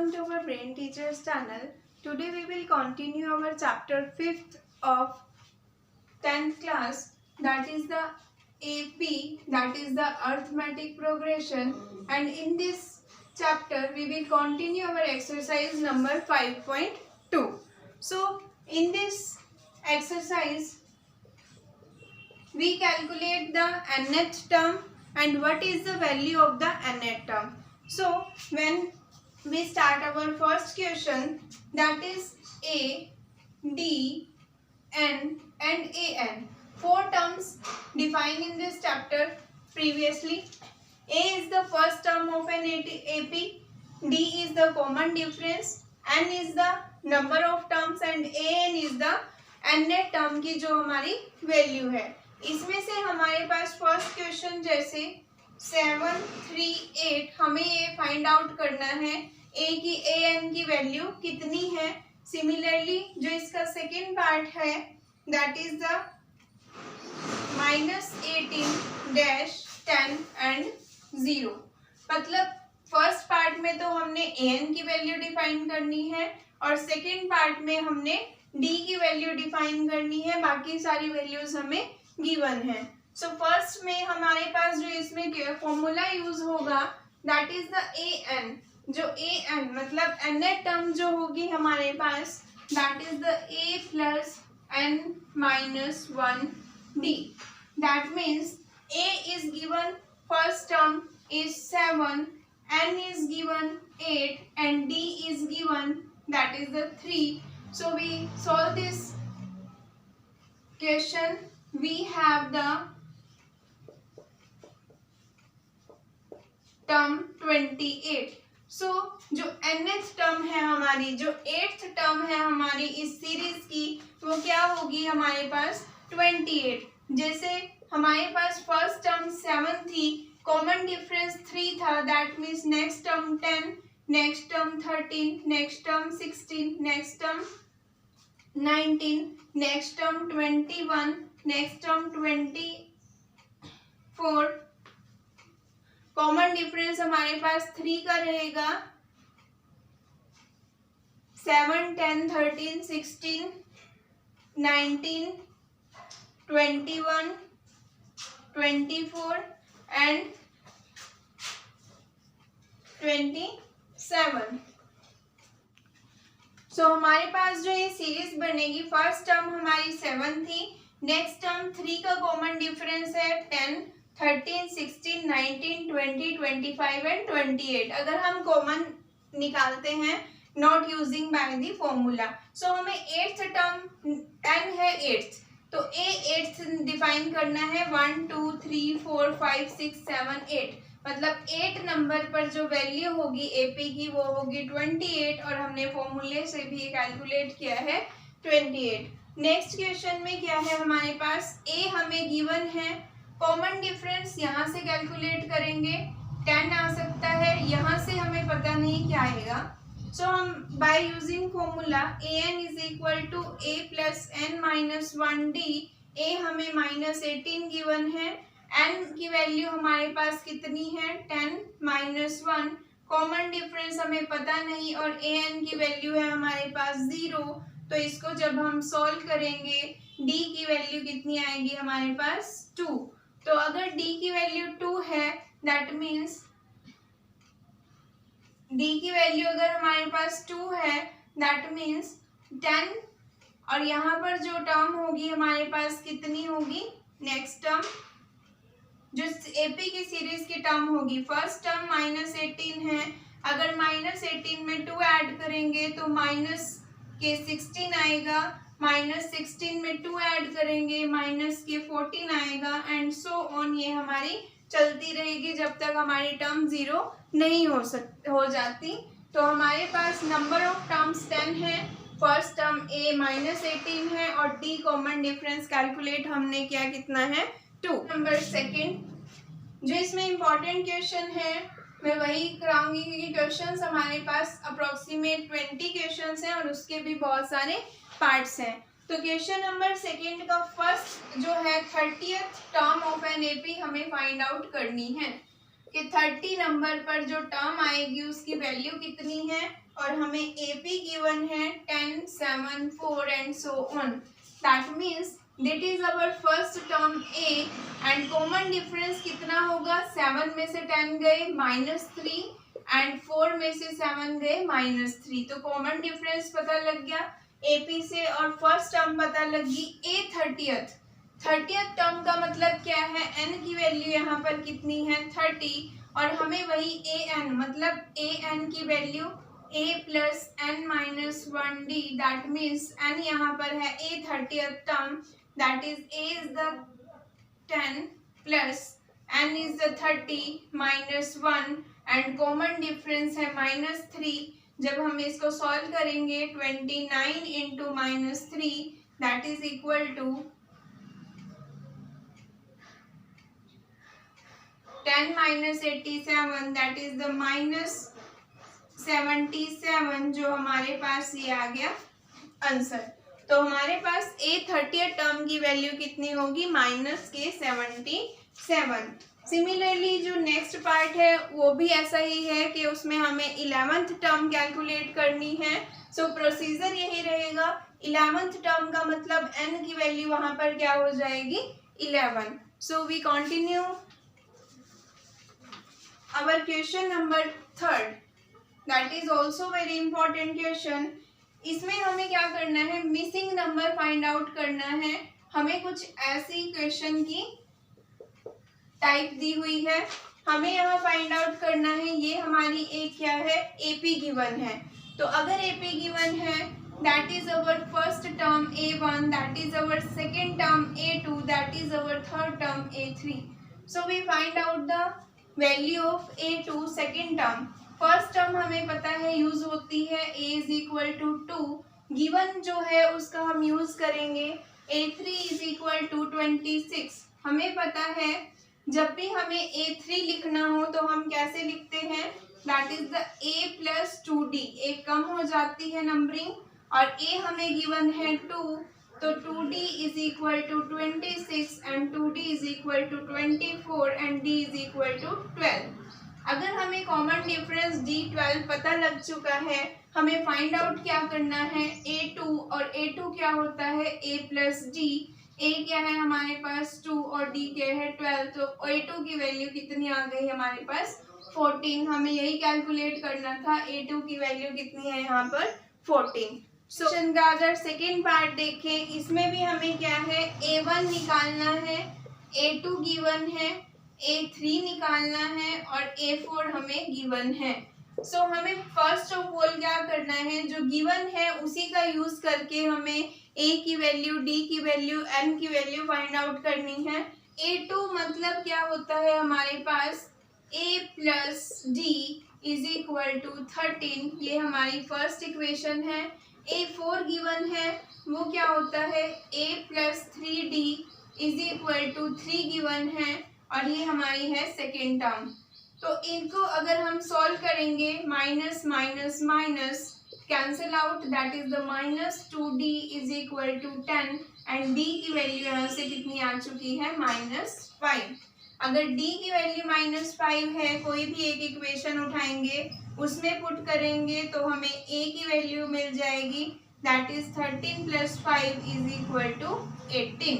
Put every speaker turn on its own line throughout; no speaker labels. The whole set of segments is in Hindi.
welcome to our Brain Teachers channel. Today we will continue our chapter 5th of 10th class, that is the AP, that is the arithmetic progression, and in this chapter we will continue our exercise number 5.2. So in this exercise we calculate the nth term and what is the value of the nth term. So when we start our first question, that is A, D, N and AN. Four terms defined in this chapter previously. A is the first term of an AP, D is the common difference, N is the number of terms and AN is the nth term की जो हमारी वैल्यू है. इसमें से हमारे पास फर्स्ट क्वेश्चन जैसे 7, 3, 8 हमें ये फाइंड आउट करना है ए की AN की वैल्यू कितनी है. सिमिलरली जो इसका सेकेंड पार्ट है दैट इज द -18, -10 एंड 0. मतलब फर्स्ट पार्ट में तो हमने AN की वैल्यू डिफाइन करनी है और सेकेंड पार्ट में हमने D की वैल्यू डिफाइन करनी है. बाकी सारी वैल्यूज हमें गिवन है. सो फर्स्ट में हमारे पास जो इसमें फॉर्मूला यूज होगा दैट इज द AN. जो AN मतलब nth टर्म जो होगी हमारे पास that is the A plus N minus 1D. That means A is given first term is 7, N is given 8 and D is given that is the 3. So we solve this question. We have the term 28. So जो nth टर्म है हमारी, जो 8th टर्म है हमारी इस सीरीज की, वो क्या होगी हमारे पास 28. जैसे हमारे पास फर्स्ट टर्म 7 थी, कॉमन डिफरेंस 3 था, that means next term 10, next term 13, next term 16, next term 19, next term 21, next term 24. Common difference हमारे पास 3 का रहेगा. 7, 10, 13, 16, 19, 21, 24 and 27. सो हमारे पास जो ये सीरीज बनेगी, फर्स्ट टर्म हमारी 7 थी, नेक्स्ट टर्म 3 का कॉमन डिफरेंस है 10, 13, 16, 19, 20, 25 एंड 28. अगर हम कॉमन निकालते हैं not using by the formula. So हमें 8th टर्म n है 8th, तो A 8th डिफाइन करना है. 1, 2, 3, 4, 5, 6, 7, 8. मतलब 8 नंबर पर जो वैल्यू होगी AP की वो होगी 28 और हमने फॉर्मूले से भी कैलकुलेट किया है 28. नेक्स्ट क्वेश्चन में क्या है हमारे पास, A हमें गिवन है, कॉमन डिफरेंस यहाँ से कैलकुलेट करेंगे 10 आ सकता है, यहाँ से हमें पता नहीं क्या आएगा. सो हम by using formula AN is equal to A plus N minus 1D. A हमें -18 गिवन है, N की वैल्यू हमारे पास कितनी है 10 माइनस 1. कॉमन डिफरेंस हमें पता नहीं और AN की वैल्यू है हमारे पास 0. तो इसको जब हम सॉल्व करेंगे D की वैल्यू कितनी आएगी हमारे पास 2. तो अगर D की वैल्यू 2 है दैट मीन्स D की वैल्यू अगर हमारे पास 2 है दैट मीन्स 10 और यहाँ पर जो टर्म होगी हमारे पास कितनी होगी, नेक्स्ट टर्म जो AP की सीरीज की टर्म होगी, फर्स्ट टर्म -18 है, अगर -18 में 2 ऐड करेंगे तो माइनस के 16 आएगा, -16 में 2 ऐड करेंगे माइनस के 14 आएगा एंड सो ऑन. ये हमारी चलती रहेगी जब तक हमारी टर्म 0 नहीं हो जाती. तो हमारे पास नंबर ऑफ टर्म्स 10 है, फर्स्ट टर्म A -18 है और D कॉमन डिफरेंस कैलकुलेट हमने किया कितना है 2. नंबर सेकेंड जो इसमें इम्पोर्टेंट क्वेश्चन है मैं वही कराऊंगी क्योंकि क्वेश्चंस हमारे पास अप्रोक्सीमेट 20 क्वेश्चंस हैं और उसके भी बहुत सारे पार्ट्स हैं. तो क्वेश्चन नंबर सेकेंड का फर्स्ट जो है 30th term of an AP हमें फाइंड आउट करनी है कि 30 नंबर पर जो टर्म आएगी उसकी वैल्यू कितनी है और हमें AP गिवन है 10, 7, 4 and so on. That means that is our first term A and common difference कितना होगा, 7 में से 10 गए -3 एंड 4 में से 7 गए -3, तो कॉमन डिफरेंस पता लग गया AP से और फर्स्ट टर्म पता लगी A 30th टर्म का मतलब क्या है, n की वैल्यू यहाँ पर कितनी है 30 और हमें वही an मतलब an की value a plus n minus 1d, that means n यहाँ पर है A 30th term, that is a is the 10 plus n is the 30 minus 1 and common difference है -3। जब हम इसको सॉल्व करेंगे 29 into -3 that is equal to 10 minus 87 that is the -77 जो हमारे पास ये आ गया आंसर। तो हमारे पास A 30th टर्म की वैल्यू कितनी होगी -77। सिमिलरली जो नेक्स्ट पार्ट है वो भी ऐसा ही है कि उसमें हमें 11th टर्म कैलकुलेट करनी है। सो प्रोसीजर यही रहेगा, 11th टर्म का मतलब n की वैल्यू वहां पर क्या हो जाएगी 11। So we continue our question number 3rd, that is also very important question। इसमें हमें क्या करना है, मिसिंग नंबर फाइंड आउट करना है। हमें कुछ ऐसी क्वेश्चन की टाइप दी हुई है, हमें यहाँ फाइंड आउट करना है ये हमारी एक क्या है AP गिवन है। तो अगर AP गिवन है that is our first term A1, that is our second term A2, that is our third term A3। So we find out the value of A2 second term. First term हमें पता है यूज होती है A is equal to 2, given जो है उसका हम यूज करेंगे A3 इज इक्वल टू 26। हमें पता है जब भी हमें A3 लिखना हो तो हम कैसे लिखते हैं, that is the A plus 2D, एक कम हो जाती है नंबरिंग और A हमें गिवन है 2, तो 2D is equal to 26 and 2D is equal to 24 and D is equal to 12। अगर हमें कॉमन डिफरेंस D12 पता लग चुका है, हमें फाइंड आउट क्या करना है A2, और A2 क्या होता है A प्लस D। A क्या है हमारे पास 2 और D क्या है 12, तो A2 की वैल्यू कितनी आ गई हमारे पास 14। हमें यही कैलकुलेट करना था, A2 की वैल्यू कितनी है यहाँ पर 14। क्वेश्चन का अगर सेकेंड पार्ट देखें, इसमें भी हमें क्या है A1 निकालना है, A2 गिवन है, A3 निकालना है और A4 हमें गिवन है। सो हमें फर्स्ट ऑफ ऑल क्या करना है, जो गिवन है उसी का यूज करके हमें A की वैल्यू, D की वैल्यू, N की वैल्यू फाइंड आउट करनी है। A2 मतलब क्या होता है हमारे पास A plus D is equal to 13, ये हमारी फर्स्ट इक्वेशन है। A4 गिवन है, वो क्या होता है A plus 3D is equal to 3 given है और ये हमारी है सेकेंड टर्म। तो इनको अगर हम सॉल्व करेंगे minus minus minus cancel out, that is the -2D is equal to 10 and D की वैल्यू यहाँ से कितनी आ चुकी है -5। अगर D की वैल्यू -5 है, कोई भी एक इक्वेशन उठाएंगे उसमें पुट करेंगे तो हमें A की वैल्यू मिल जाएगी, that is 13 plus 5 is equal to 18।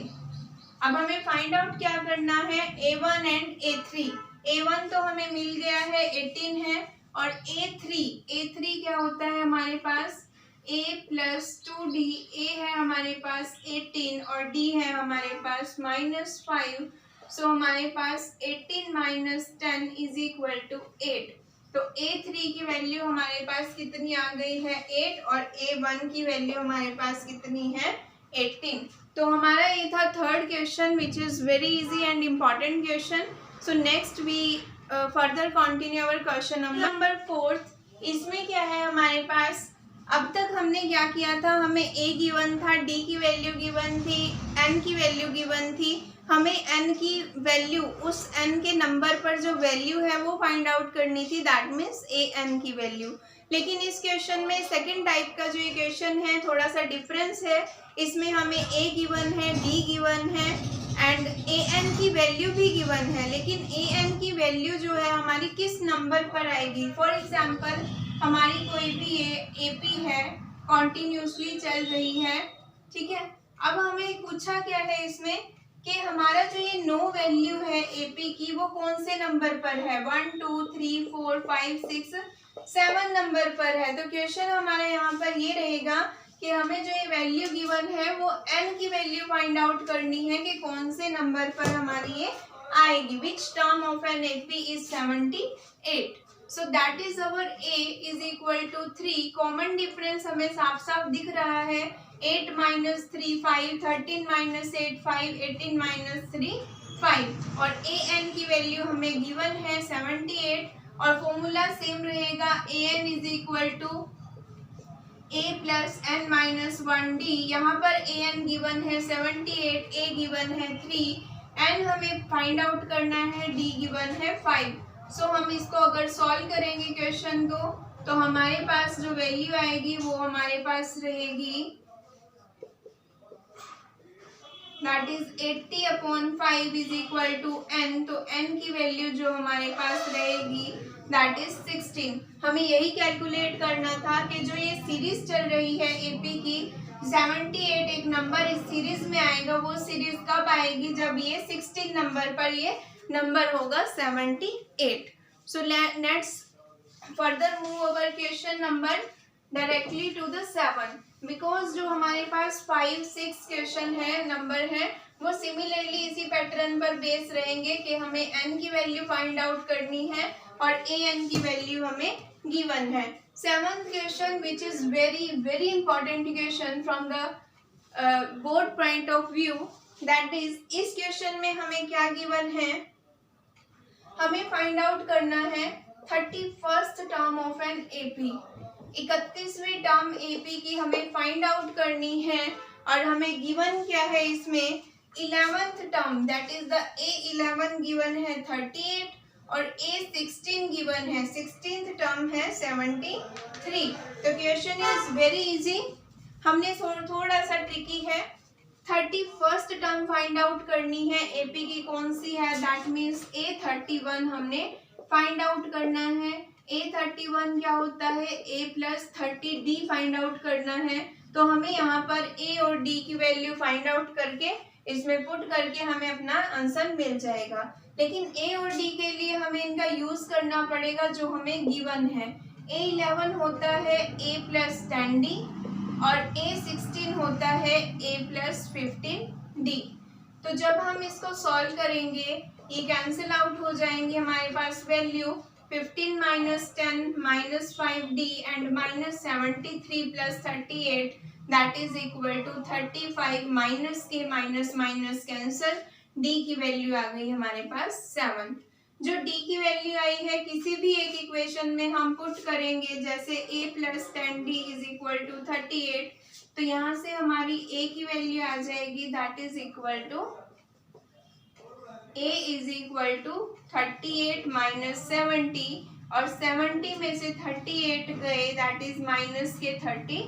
अब हमें फाइंड आउट क्या करना है A1 एंड A3। A1 तो हमें मिल गया है 18 है और A3 क्या होता है हमारे पास A प्लस 2D, A है हमारे पास 18 और D है हमारे पास -5। सो हमारे पास 18 माइनस 10 इज इक्वल टू 8। तो A3 की वैल्यू हमारे पास कितनी आ गई है 8 और A1 की वैल्यू हमारे पास कितनी है 18। तो हमारा ये था third question which is very easy and important question. So next we further continue our question number 4। इसमें क्या है हमारे पास, अब तक हमने क्या किया था, हमें A गिवन था, D की वैल्यू गिवन थी, N की वैल्यू गिवन थी। हमें n की वैल्यू, उस n के नंबर पर जो वैल्यू है वो फाइंड आउट करनी थी, दैट मीन्स an की वैल्यू। लेकिन इस क्वेश्चन में सेकंड टाइप का जो इक्वेशन है थोड़ा सा डिफरेंस है। इसमें हमें a गिवन है, d गिवन है एंड an की वैल्यू भी गिवन है, लेकिन an की वैल्यू जो है हमारी किस नंबर पर आएगी। फॉर एग्जाम्पल हमारी कोई भी कॉन्टिन्यूसली चल रही है, ठीक है। अब हमें पूछा क्या है इसमें कि हमारा जो ये नो वैल्यू है एपी की वो कौन से नंबर पर है, 1 2 3 4 5 6 7 नंबर पर है। तो क्वेश्चन हमारा यहाँ पर ये रहेगा कि हमें जो ये वैल्यू गिवन है वो n की वैल्यू फाइंड आउट करनी है कि कौन से नंबर पर हमारी ये आएगी। Which term of an AP is 78। So that is our a is equal to 3। Common difference हमें साफ साफ दिख रहा है, 8 माइनस 3 5, 13 माइनस 8 5, 18 माइनस 3 5 और an की वैल्यू हमें गिवन है 78 और फॉर्मूला सेम रहेगा an is equal to a plus N minus 1 D. यहाँ पर an गिवन है 78, a गिवन है 3, n हमें फाइंड आउट करना है, d गिवन है 5। सो हम इसको अगर सॉल्व करेंगे क्वेश्चन को तो हमारे पास जो वैल्यू आएगी वो हमारे पास रहेगी that is 80/5 is equal to n। तो n की वैल्यू जो हमारे पास रहेगी दैट इज 16। हमें यही कैलकुलेट करना था कि जो ये सीरीज चल रही है एपी की 78 एक नंबर इस सीरीज में आएगा, वो सीरीज कब आएगी जब ये 16 नंबर पर ये नंबर होगा 78। So let's further move our question number directly to the 7 because जो हमारे पास 5 6 क्वेश्चन है नंबर है वो सिमिलरली इसी पैटर्न पर बेस रहेंगे कि हमें n की वैल्यू फाइंड आउट करनी है और an की वैल्यू हमें गिवन है। 7th question which is very very important question from the board point of view that is, इस क्वेश्चन में हमें क्या गिवन है, हमें फाइंड आउट करना है 31st term of an AP. 31वीं टर्म एपी की हमें फाइंड आउट करनी है और हमें गिवन क्या है इसमें 11th term that is the A11 given है 38 और A16 गिवन है 16th टर्म है 73। तो क्वेश्चन इज वेरी इजी, हमने थोड़ा सा ट्रिकी है। 31st टर्म फाइंड आउट करनी है एपी की कौन सी है, दैट मीन्स A31 हमने फाइंड आउट करना है। A31 क्या होता है, A plus 30D find out करना है। तो हमें यहाँ पर A और D की वैल्यू फाइंड आउट करके इसमें पुट करके हमें अपना आंसर मिल जाएगा, लेकिन A और D के लिए हमें इनका यूज करना पड़ेगा जो हमें गिवन है। A11 होता है A प्लस 10D और A16 होता है A प्लस 15D। तो जब हम इसको सॉल्व करेंगे ये कैंसिल आउट हो जाएंगे, हमारे पास value 15 minus 10 minus 5D and minus 73 plus 38 that is equal to 35 minus के माइनस माइनस कैंसिल, D की वैल्यू आ गई हमारे पास 7। जो D की वैल्यू आई है किसी भी एक इक्वेशन में हम पुट करेंगे, जैसे A plus 10D is equal to 38, तो यहाँ से हमारी A की वैल्यू आ जाएगी that is equal to A is equal to 38 minus 70 और 70 में से 38 गए दैट इज माइनस के 32।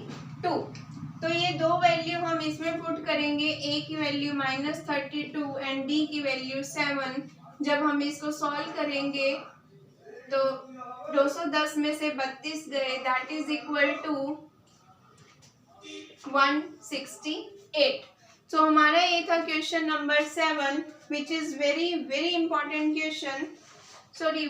तो ये दो वैल्यू हम इसमें पुट करेंगे, A की वैल्यू माइनस 32 एंड D की वैल्यू 7। जब हम इसको सॉल्व करेंगे तो 210 में से 32 गए दैट इज इक्वल टू 168। तो हमारा ये था question number 7 which is very very important question. Sorry,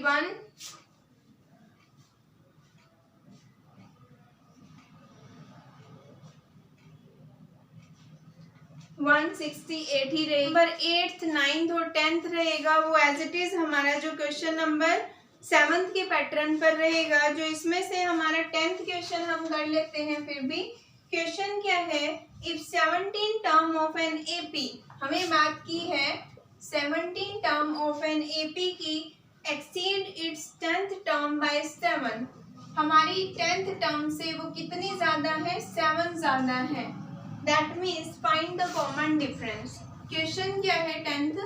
168 ही रहेगा। नंबर 8th 9th और 10th रहेगा वो एज इट इज हमारा जो क्वेश्चन नंबर 7th के पैटर्न पर रहेगा। जो इसमें से हमारा 10th क्वेश्चन हम कर लेते हैं। फिर भी क्वेश्चन क्या है, if 17 term of an AP, हमें बात की है 17 टर्म ऑफ एन एपी की exceed it's 10th term by 7, हमारी 10th टर्म से वो कितनी ज्यादा है, 7 ज्यादा है। That means find the common difference. Question क्या है 10th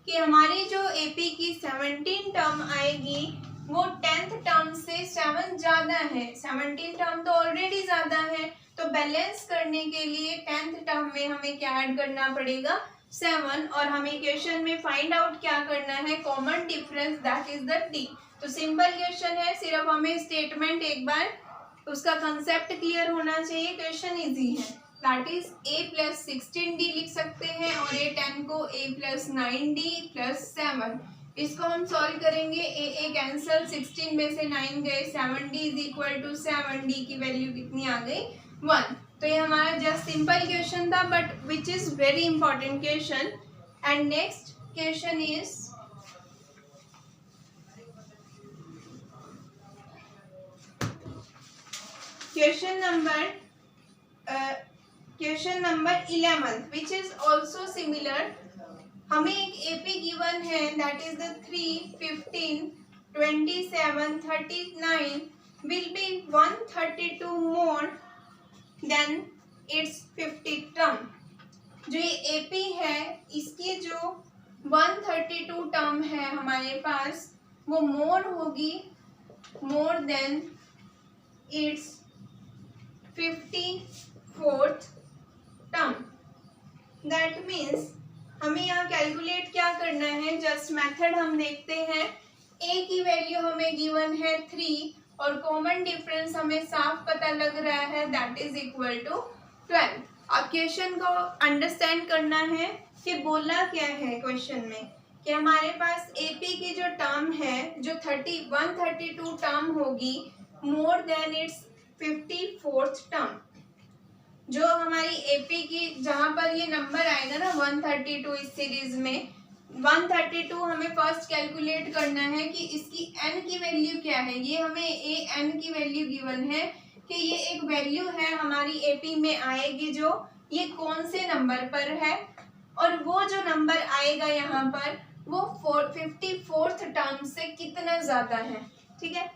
कि हमारी जो एपी की 17 टर्म आएगी वो 10th टर्म से 7 ज्यादा है। 17 टर्म तो ऑलरेडी ज्यादा है, तो बैलेंस करने के लिए 10th टर्म में हमें क्या ऐड करना पड़ेगा, 7। और हमें क्वेश्चन में फाइंड आउट क्या करना है, common difference that is the D। तो सिंपल क्वेश्चन है, सिर्फ हमें स्टेटमेंट एक बार उसका कंसेप्ट क्लियर होना चाहिए, क्वेश्चन इजी है। That is a plus 16d लिख सकते हैं और a 10 को a प्लस 9d प्लस 7। इसको हम सॉल्व करेंगे, a कैंसल, 16 में से 9 गए, 7d is equal to 7d की वैल्यू कितनी आ गई 1। तो ये हमारा जस्ट सिंपल क्वेश्चन था but which is very important question. And next question is question number 11 which is also similar. हमें एक एपी गिवन है that is the 3, 15, 27, 39 will be 132 more than it's 50 term. जो ये एपी है इसकी जो 132 टर्म है हमारे पास वो मोर होगी more than it's 54th term. That means हमें यहाँ कैलकुलेट क्या करना है, जस्ट मेथड हम देखते हैं। ए की वैल्यू हमें गिवन है 3 और कॉमन डिफरेंस हमें साफ पता लग रहा है दैट इज इक्वल टू 12। अब क्वेश्चन को अंडरस्टैंड करना है कि बोला क्या है क्वेश्चन में कि हमारे पास एपी की जो टर्म है जो 132 टर्म होगी more than it's 54th term. जो हमारी एपी की जहां पर ये नंबर आएगा ना 132 इस सीरीज में 132 हमें फर्स्ट कैलकुलेट करना है कि इसकी n की वैल्यू क्या है। ये हमें ए n की वैल्यू गिवन है कि ये एक वैल्यू है हमारी एपी में आएगी जो ये कौन से नंबर पर है और वो जो नंबर आएगा यहाँ पर वो 54th टर्म से कितना ज्यादा है। ठीक है,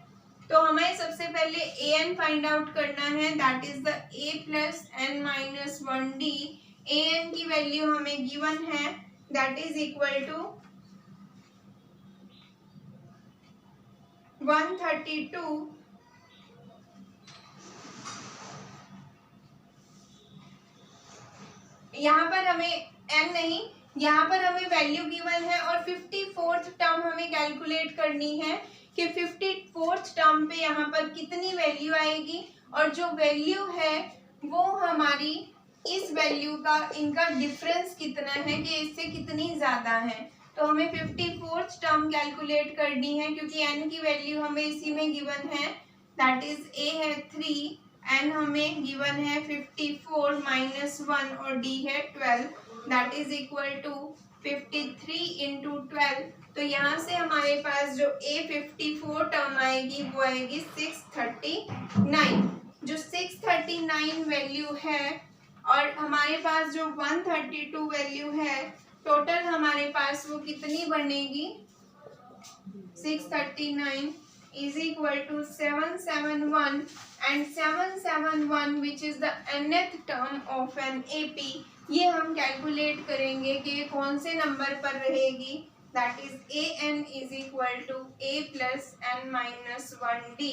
तो हमें सबसे पहले ए एन फाइंड आउट करना है that is the A plus N minus 1d। A N की वैल्यू हमें गिवन है दैट इज इक्वल टू 132 यहाँ पर हमें n नहीं, यहाँ पर हमें वैल्यू गिवन है और 54th टर्म हमें कैलकुलेट करनी है कि 54th टर्म पे यहाँ पर कितनी वैल्यू आएगी और जो वैल्यू है वो हमारी इस वैल्यू का इनका डिफरेंस कितना है कि इससे कितनी ज़्यादा है। तो हमें 54th टर्म कैलकुलेट करनी है क्योंकि n की वैल्यू हमें इसी में गिवन है दैट इज a है 3, n हमें गिवन है 54 माइनस 1 और d है 12 that is equal to 53 into 12। तो यहाँ से हमारे पास जो A54 टर्म आएगी वो आएगी 639। जो 639 वैल्यू है और हमारे पास जो 132 वैल्यू है टोटल हमारे पास वो कितनी बनेगी 639 is equal to 771 and 771 which is the nth term of an AP। ये हम कैलकुलेट करेंगे कि कौन से नंबर पर रहेगी that is an is equal to a plus n minus 1d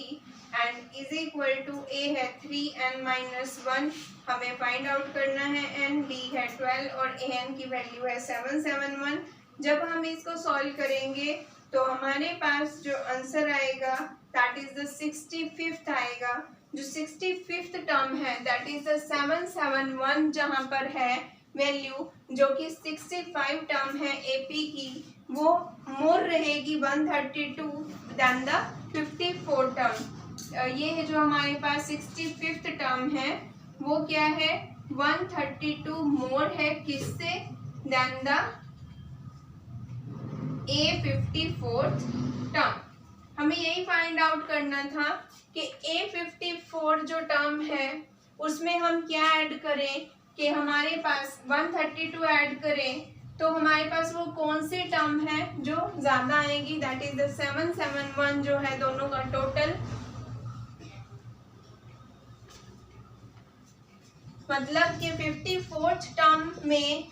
and is equal to a है 3n minus 1 हमें फाइंड आउट करना है n, d है 12 और an की वैल्यू है 771। जब हम इसको सॉल्व करेंगे तो हमारे पास जो आंसर आएगा दैट इज द 65th आएगा। जो 65th टर्म है दैट इज द 771 जहाँ पर है वैल्यू जो कि 65 टर्म है एपी की वो मोर रहेगी 132 देन द 54 टर्म। ये है जो हमारे पास 65th टर्म है वो क्या है 132 मोर है किससे देन द A54th टर्म। हमें यही फाइंड आउट करना था कि A54 जो टर्म है उसमें हम क्या ऐड करें कि हमारे पास 132 ऐड करें तो हमारे पास वो कौन सी टर्म है जो ज्यादा आएगी दैट इज द 771 जो है दोनों का टोटल। मतलब कि 54th टर्म में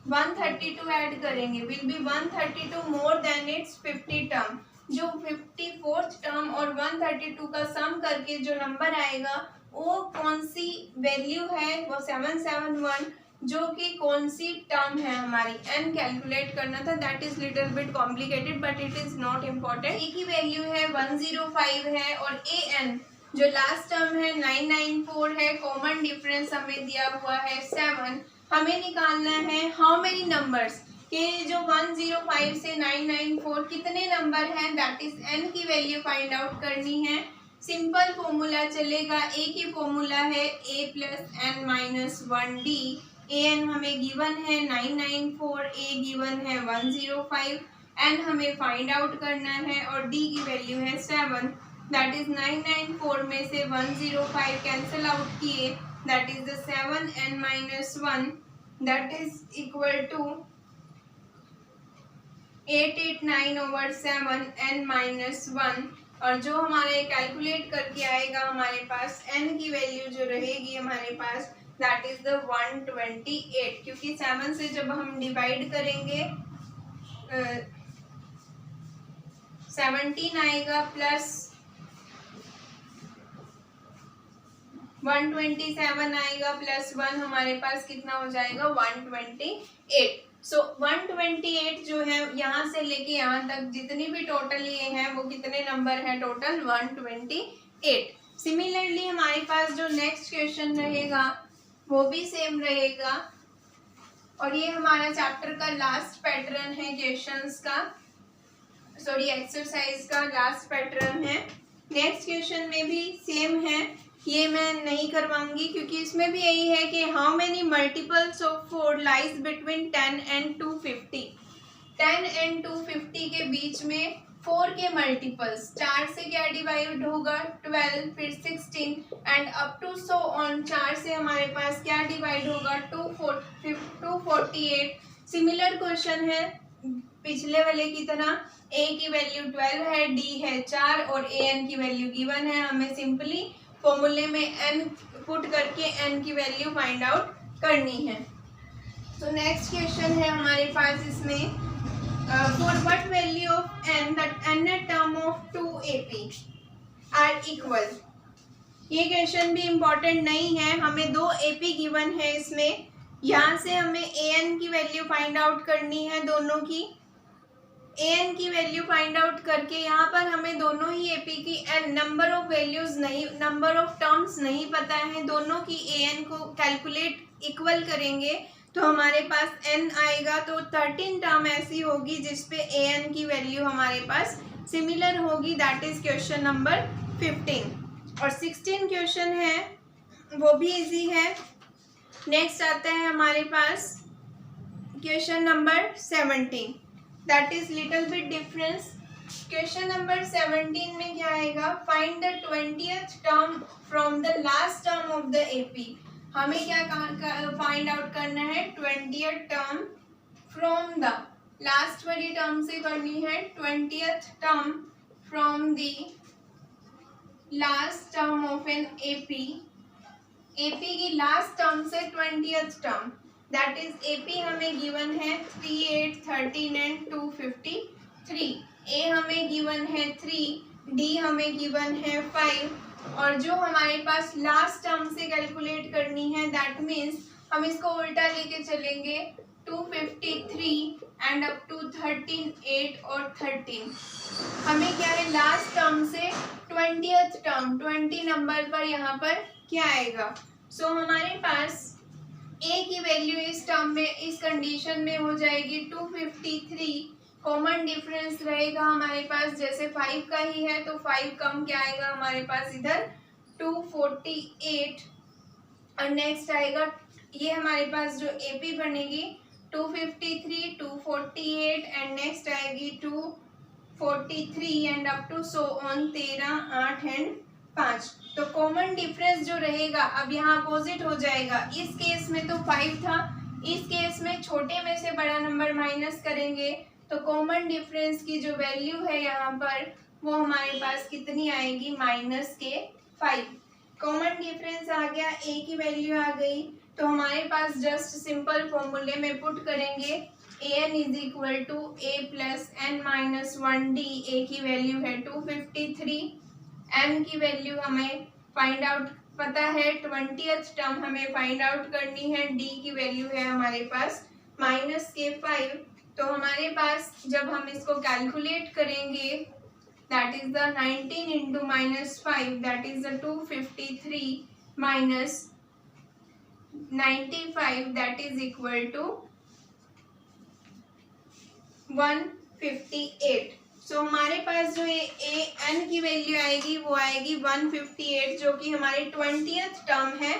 132 ऐड करेंगे will be 132 more than it's 50 term. जो 54th टर्म और 132 का सम करके जो नंबर आएगा वो कौन सी वैल्यू है वो 771 जो कि कौन सी टर्म है हमारी n कैलकुलेट करना था। That is little bit complicated but it is not important. A की वैल्यू है 105 है और an जो लास्ट टर्म है 994 है, कॉमन डिफरेंस हमें दिया हुआ है 7। हमें निकालना है हाउ मेनी नंबर्स के जो 105 से 994 कितने नंबर हैं, दैट इज n की वैल्यू फाइंड आउट करनी है। सिंपल फॉर्मूला चलेगा, एक ही फॉर्मूला है a plus N minus 1d। an हमें गिवन है 994, a गिवन है 105, n हमें फाइंड आउट करना है और d की वैल्यू है 7। दैट इज 994 में से 105 कैंसिल आउट किए, that is the 7n minus 1, that is equal to 889 over 7n minus 1। और जो हमारे कैलकुलेट करके आएगा हमारे पास n की वैल्यू जो रहेगी हमारे पास, दैट इज द 128, क्योंकि 7 से जब हम डिवाइड करेंगे 17 आएगा प्लस 127 आएगा प्लस 1, हमारे पास कितना हो जाएगा 128। सो 128 जो है यहाँ से लेके यहाँ तक जितनी भी टोटल ये है वो कितने नंबर है, टोटल 128। सिमिलरली हमारे पास जो नेक्स्ट क्वेश्चन रहेगा वो भी सेम रहेगा और ये हमारा चैप्टर का लास्ट पैटर्न है क्वेश्चंस का, सॉरी एक्सरसाइज का लास्ट पैटर्न है। नेक्स्ट क्वेश्चन में भी सेम है, ये मैं नहीं करवाऊंगी क्योंकि इसमें भी यही है कि how many multiples of 4 lies between 10 and 250। 10 and 250 के बीच में 4 के मल्टीपल्स, 4 से क्या डिवाइड होगा 12, फिर 16 and up to so on, 4 से हमारे पास क्या डिवाइड होगा 248। सिमिलर क्वेश्चन है पिछले वाले की तरह, a की वैल्यू 12 है, d है 4 और an की वैल्यू गिवन है। हमें सिंपली फॉर्मूले में n पुट करके n की वैल्यू फाइंड आउट करनी है। तो नेक्स्ट क्वेश्चन है हमारे पास इसमें for what value of n that n term of 2 AP are equal. ये क्वेश्चन भी इम्पोर्टेंट नहीं है, हमें 2 AP गिवन है इसमें, यहाँ से हमें an की वैल्यू फाइंड आउट करनी है दोनों की। an की वैल्यू फाइंड आउट करके यहाँ पर हमें दोनों ही AP की n नंबर ऑफ वैल्यूज नहीं, नंबर ऑफ टर्म्स नहीं पता है, दोनों की an को कैलकुलेट इक्वल करेंगे तो हमारे पास n आएगा। तो 13 टर्म ऐसी होगी जिसपे an की वैल्यू हमारे पास सिमिलर होगी, दैट इज क्वेश्चन नंबर 15। और 16 क्वेश्चन है वो भी इजी है। नेक्स्ट आता है हमारे पास question number 17, that is little bit difference. Question number 17 में क्या आएगा, find the 20th term from the last term of the AP। हमें क्या फाइंड आउट करना है 20th term from the, last वाली टर्म से करनी है 20th term from the last term of an AP। AP की लास्ट टर्म से 20th term, that is AP हमें गिवन है 3, 8, 13 एंड 253। A हमें गिवन है 3, D हमें गिवन है 5 और जो हमारे पास लास्ट टर्म से कैलकुलेट करनी है दैट मीन्स हम इसको उल्टा लेके चलेंगे 253 एंड अप टू 13, 8 और 13। हमें क्या है लास्ट टर्म से 20th टर्म, 20 नंबर पर यहाँ पर क्या आएगा। सो हमारे पास a की वैल्यू इस टर्म में, इस कंडीशन में हो जाएगी 253। कॉमन डिफरेंस रहेगा हमारे पास, जैसे 5 का ही है तो 5 कम क्या आएगा हमारे पास इधर 248। और नेक्स्ट आएगा ये हमारे पास जो AP बनेगी 253, 248 एंड नेक्स्ट आएगी 243 and up to so on 13, 8 and 5। तो कॉमन डिफरेंस जो रहेगा अब यहाँ अपोजिट हो जाएगा। इस केस में तो 5 था, इस केस में छोटे में से बड़ा नंबर माइनस करेंगे तो कॉमन डिफरेंस की जो वैल्यू है यहाँ पर वो हमारे पास कितनी आएगी -5। कॉमन डिफरेंस आ गया, a की वैल्यू आ गई तो हमारे पास जस्ट सिंपल फॉर्मूले में पुट करेंगे an is equal to a plus n minus 1d। a की वैल्यू है 253, n की वैल्यू हमें फाइंड आउट पता है 20th टर्म हमें फाइंड आउट करनी है, d की वैल्यू है हमारे पास -5। तो हमारे पास जब हम इसको कैलकुलेट करेंगे that is the 19 into minus 5, that is the 253 minus 95, that is equal to 158. सो हमारे पास जो ये ए एन की वैल्यू आएगी वो आएगी 158, जो कि हमारी 20th टर्म है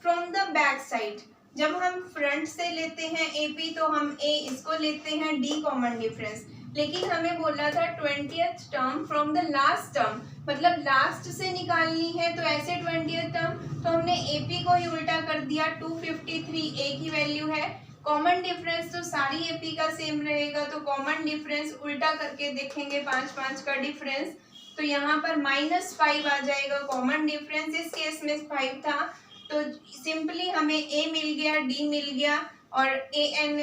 फ्रॉम द बैक साइड। जब हम फ्रंट से लेते हैं एपी तो हम ए इसको लेते हैं डी कॉमन डिफरेंस, लेकिन हमें बोला था 20th term from the last term, मतलब लास्ट से निकालनी है। तो ऐसे 20th टर्म तो हमने एपी को ही उल्टा कर दिया, 253 ए की वैल्यू है, कॉमन डिफरेंस तो सारी एपी का सेम रहेगा, तो कॉमन डिफरेंस उल्टा करके देखेंगे 5 का डिफरेंस, तो यहाँ पर -5 आ जाएगा कॉमन डिफरेंस। इस केस में 5 था तो सिंपली हमें ए मिल गया, डी मिल गया, और ए एन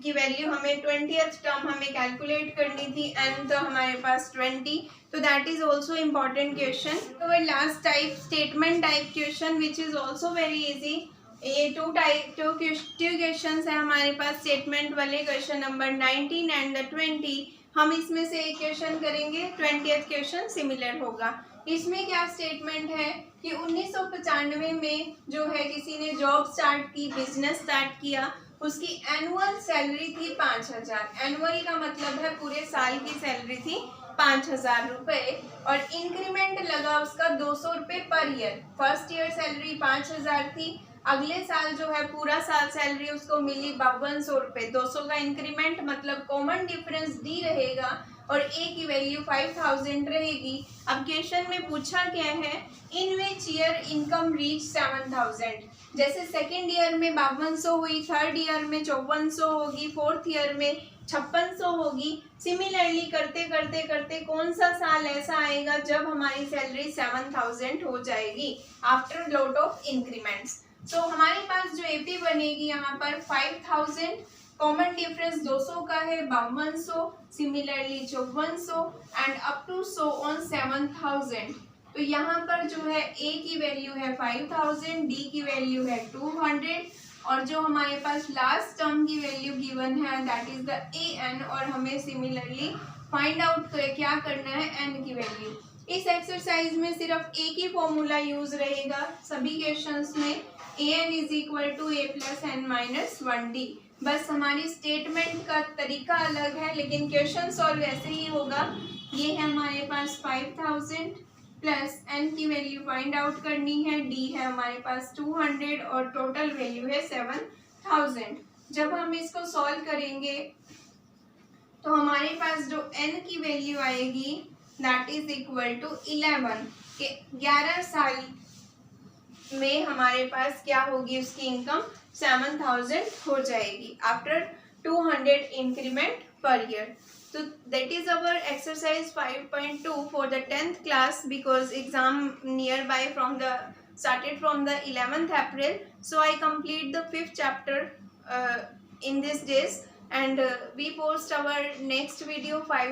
की वैल्यू हमें 20th टर्म हमें कैलकुलेट करनी थी, एन तो हमारे पास 20, तो that is also important question. तो last type statement type question which is also very easy. ये टू क्वेश्चन है हमारे पास स्टेटमेंट वाले, क्वेश्चन नंबर 19 एंड 20। हम इसमें से एक क्वेश्चन करेंगे, 20th क्वेश्चन सिमिलर होगा। इसमें क्या स्टेटमेंट है कि 1995 में जो है किसी ने जॉब स्टार्ट की, बिजनेस स्टार्ट किया, उसकी एनुअल सैलरी थी 5000। एनुअल का मतलब है पूरे साल की सैलरी थी 5000 रुपये, और इंक्रीमेंट लगा उसका 200 रुपये per year. First year salary 5000 थी, अगले साल जो है पूरा साल सैलरी उसको मिली 5200 रुपये, 200 का इंक्रीमेंट, मतलब कॉमन डिफरेंस डी रहेगा और ए की वैल्यू 5000 रहेगी। अब क्वेश्चन में पूछा क्या है, इन विच ईयर इनकम रीच 7000। जैसे सेकेंड ईयर में 5200 हुई, थर्ड ईयर में 5400 होगी, फोर्थ ईयर में 5600 होगी। सिमिलरली करते करते करते कौन सा साल ऐसा आएगा जब हमारी सैलरी 7000 हो जाएगी आफ्टर लॉट ऑफ इंक्रीमेंट्स। तो हमारे पास जो एपी बनेगी यहाँ पर 5000, कॉमन डिफरेंस 200 का है, 5200, similarly 5400 and up to so on 7000। तो यहाँ पर जो है ए की वैल्यू है 5000, डी की वैल्यू है 200, और जो हमारे पास लास्ट टर्म की वैल्यू गिवन है that is the a n, और हमें सिमिलरली फाइंड आउट क्या करना है एन की वैल्यू। इस एक्सरसाइज में सिर्फ ए की फॉर्मूला यूज रहेगा सभी क्वेश्चंस में, A N is equal to A plus N minus 1d। बस हमारी स्टेटमेंट का तरीका अलग है, लेकिन क्वेश्चन सॉल्व ऐसे ही होगा। ये है हमारे पास 5000 प्लस एन की वैल्यू फाइंड आउट करनी है, डी है हमारे पास 200 और टोटल वैल्यू है 7000। जब हम इसको सॉल्व करेंगे तो हमारे पास जो एन की वैल्यू आएगी दैट इज इक्वल टू 11 के 11 साल में हमारे पास क्या होगी, उसकी इनकम 7000 हो जाएगी after 200 increment per year. So that is our exercise 5.2 for the 10th class, because exam nearby started from the 11th April. So I complete the 5th chapter in these days, and we post our next video 5.